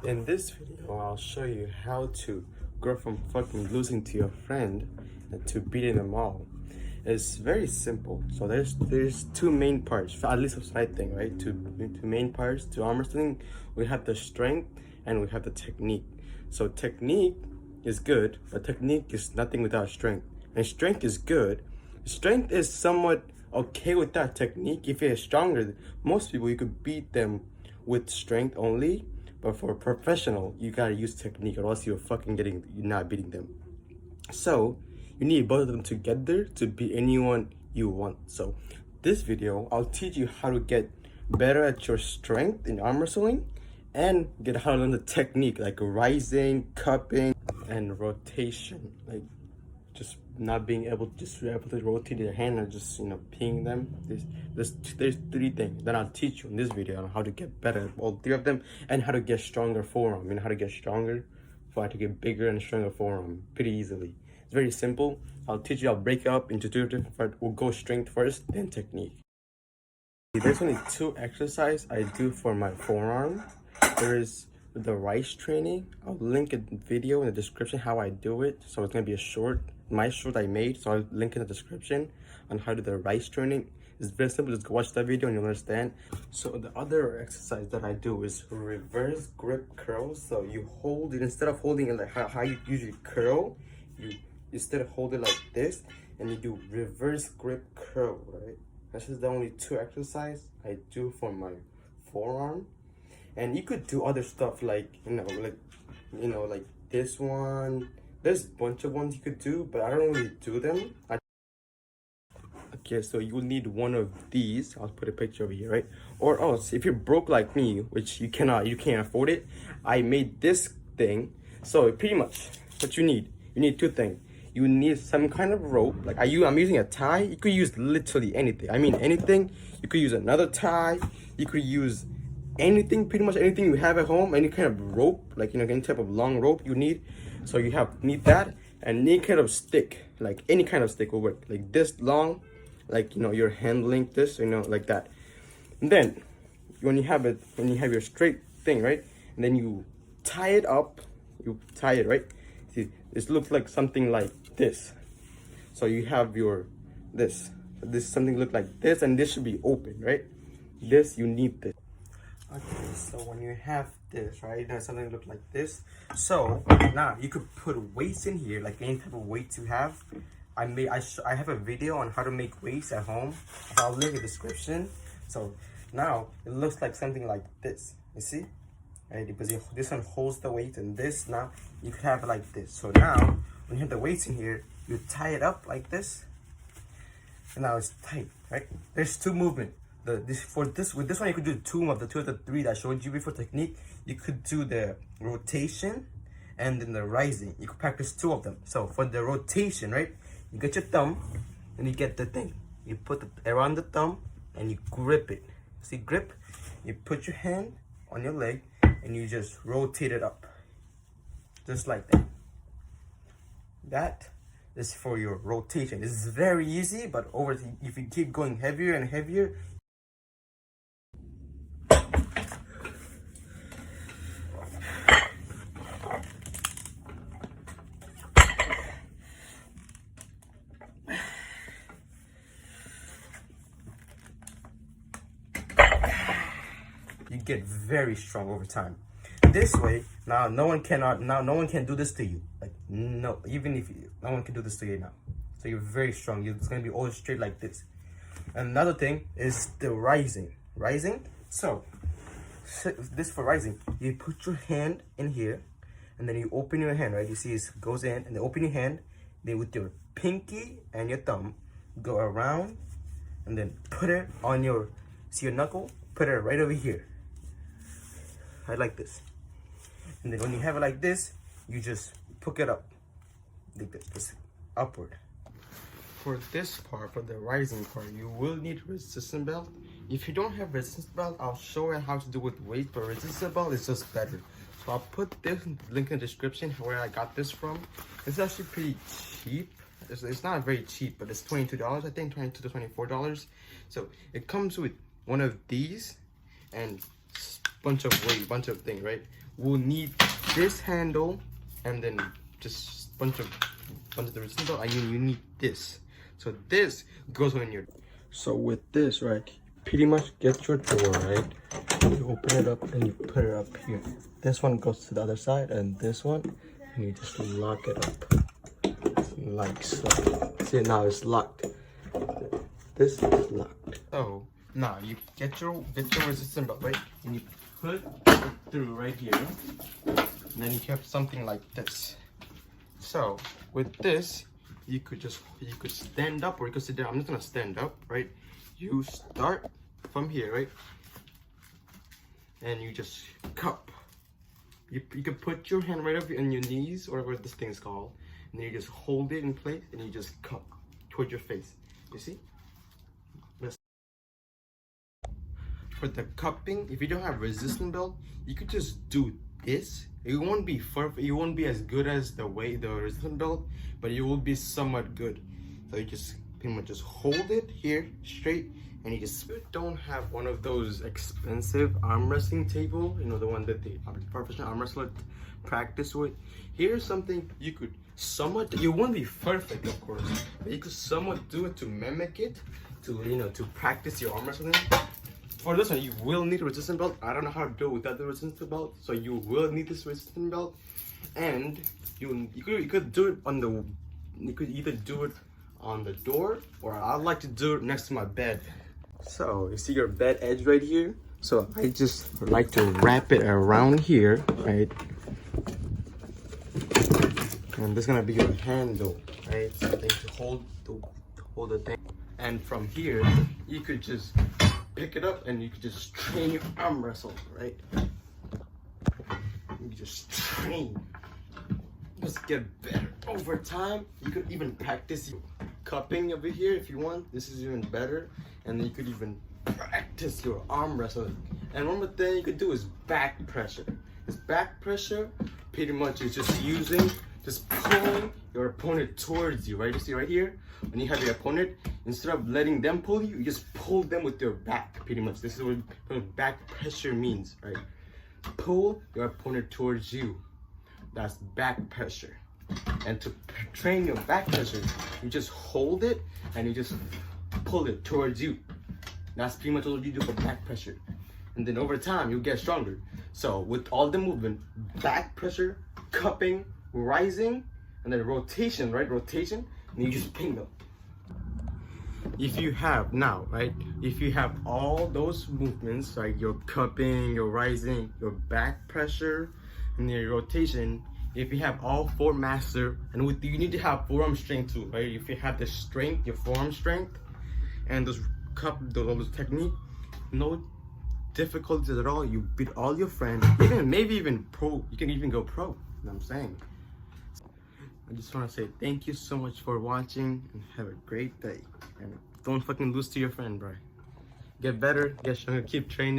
In this video, I'll show you how to go from fucking losing to your friend and to beating them all. It's very simple. So there's two main parts, at least that's what I think, right? Two main parts to arm wrestling. We have the strength and we have the technique. So technique is good, but technique is nothing without strength. And strength is good. Strength is somewhat okay without technique. If you're stronger, most people you could beat them with strength only. But for a professional, you gotta use technique, or else you're not beating them. So you need both of them together to beat anyone you want. So this video, I'll teach you how to get better at your strength in arm wrestling, and get how to learn the technique like rising, cupping, and rotation. Like just not being able to rotate your hand and just ping them. There's three things that I'll teach you in this video on how to get better at all three of them, and how to get stronger forearm, how to get stronger, for to get bigger and stronger forearm pretty easily. It's very simple. I'll teach you. I'll break it up into two different parts. We'll go strength first, then technique. There's only two exercises I do for my forearm. There is the rice training. I'll link a video in the description how I do it. So it's gonna be my short I made. So I'll link in the description on how to do the rice training. It's very simple. Just go watch that video and you'll understand. So the other exercise that I do is reverse grip curl. So you hold it, instead of holding it like how you usually curl, you instead of hold it like this, and you do reverse grip curl, right? This is the only two exercises I do for my forearm. And you could do other stuff like like this one. There's a bunch of ones you could do, but I don't really do them. Okay, so you'll need one of these. I'll put a picture over here, right? Or else, if you're broke like me, which you can't afford it, I made this thing. So pretty much what you need two things. You need some kind of rope. Like I'm using a tie. You could use literally anything. I mean anything. You could use another tie. You could use anything, pretty much anything you have at home. Any kind of rope, like any type of long rope you need. So you need that, and any kind of stick, like any kind of stick will work. Like this long, like your hand length, this, like that. And then when you have your straight thing, right? And then you tie it up. You tie it, right? See, this looks like something like this. So you have this something look like this, and this should be open, right? This, you need this. Okay, so when you have this, right, now something look like this. So now you could put weights in here, like any type of weights you have. I have a video on how to make weights at home. I'll link in the description. So now it looks like something like this. You see? Right, because this one holds the weight, and this, now you could have it like this. So now when you have the weights in here, you tie it up like this, and now it's tight, right? There's two movements. With this one you could do two of the three that I showed you before technique. You could do the rotation and then the rising. You could practice two of them. So for the rotation, right, you get your thumb and you get the thing. You put it around the thumb and you grip it. See, grip? You put your hand on your leg and you just rotate it up, just like that. That is for your rotation. It's very easy, but if you keep going heavier and heavier, you get very strong over time. This way, now no one can do this to you. Like no one can do this to you now. So you're very strong. It's gonna be all straight like this. Another thing is the rising. So this for rising, you put your hand in here, and then you open your hand, right? You see it goes in, and then open your hand. Then with your pinky and your thumb, go around, and then put it on your knuckle. Put it right over here. Right like this. And then when you have it like this, you just pick it up like this, upward. For this part, for the rising part, you will need resistance belt. If you don't have resistance belt, I'll show you how to do it with weight, but resistance belt is just better. So I'll put this link in the description where I got this from. It's actually pretty cheap. It's not very cheap, but it's $22, I think, $22 to $24. So it comes with one of these, and bunch of weight, bunch of things, right? We'll need this handle, and then just bunch of the resistance belt, and you need this. So this goes on your. So with this, right, pretty much get your door, right? You open it up and you put it up here. This one goes to the other side, and this one, and you just lock it up like so. See, now it's locked. This is locked. So now you get your resistance belt, right? And you put it through right here, and then you have something like this. So with this, you could stand up, or you could sit down. I'm just gonna stand up, right? You start from here, right? And you just cup. You can put your hand right up on your knees, or whatever this thing's called, and then you just hold it in place, and you just cup towards your face. You see? For the cupping, if you don't have resistance belt, you could just do this. It won't be perfect. It won't be as good as the resistance belt, but it will be somewhat good. So you just pretty much just hold it here straight, and you just don't have one of those expensive arm wrestling table, you know, the one that the professional arm wrestler practice with. Here's something you could somewhat. You won't be perfect, of course, but you could somewhat do it to mimic it, to practice your arm wrestling. For this one, you will need a resistance belt. I don't know how to do it without the resistance belt, so you will need this resistance belt. And you could do it on the. You could either do it on the door, or I like to do it next to my bed. So you see your bed edge right here. So I just like to wrap it around here, right? And this is gonna be your handle, right? Something to hold the thing. And from here, you could just pick it up, and you could just train your arm wrestle, right? You just train. Just get better over time. You could even practice cupping over here if you want. This is even better. And then you could even practice your arm wrestling. And one more thing you could do is back pressure. This back pressure pretty much is just pulling your opponent towards you, right? You see right here, when you have your opponent, instead of letting them pull you, you just pull them with your back, pretty much. This is what back pressure means, right? Pull your opponent towards you. That's back pressure. And to train your back pressure, you just hold it and you just pull it towards you. That's pretty much what you do for back pressure. And then over time, you'll get stronger. So with all the movement, back pressure, cupping, rising, and then rotation, right? Rotation, and you just ping them. If you have all those movements, like your cupping, your rising, your back pressure, and your rotation, if you have all four mastered, and you need to have forearm strength too, right? If you have the strength, your forearm strength, and those those technique, no difficulties at all. You beat all your friends, maybe even pro. You can even go pro. You know what I'm saying? I just want to say thank you so much for watching, and have a great day. And don't fucking lose to your friend, bro. Get better, get stronger, keep training.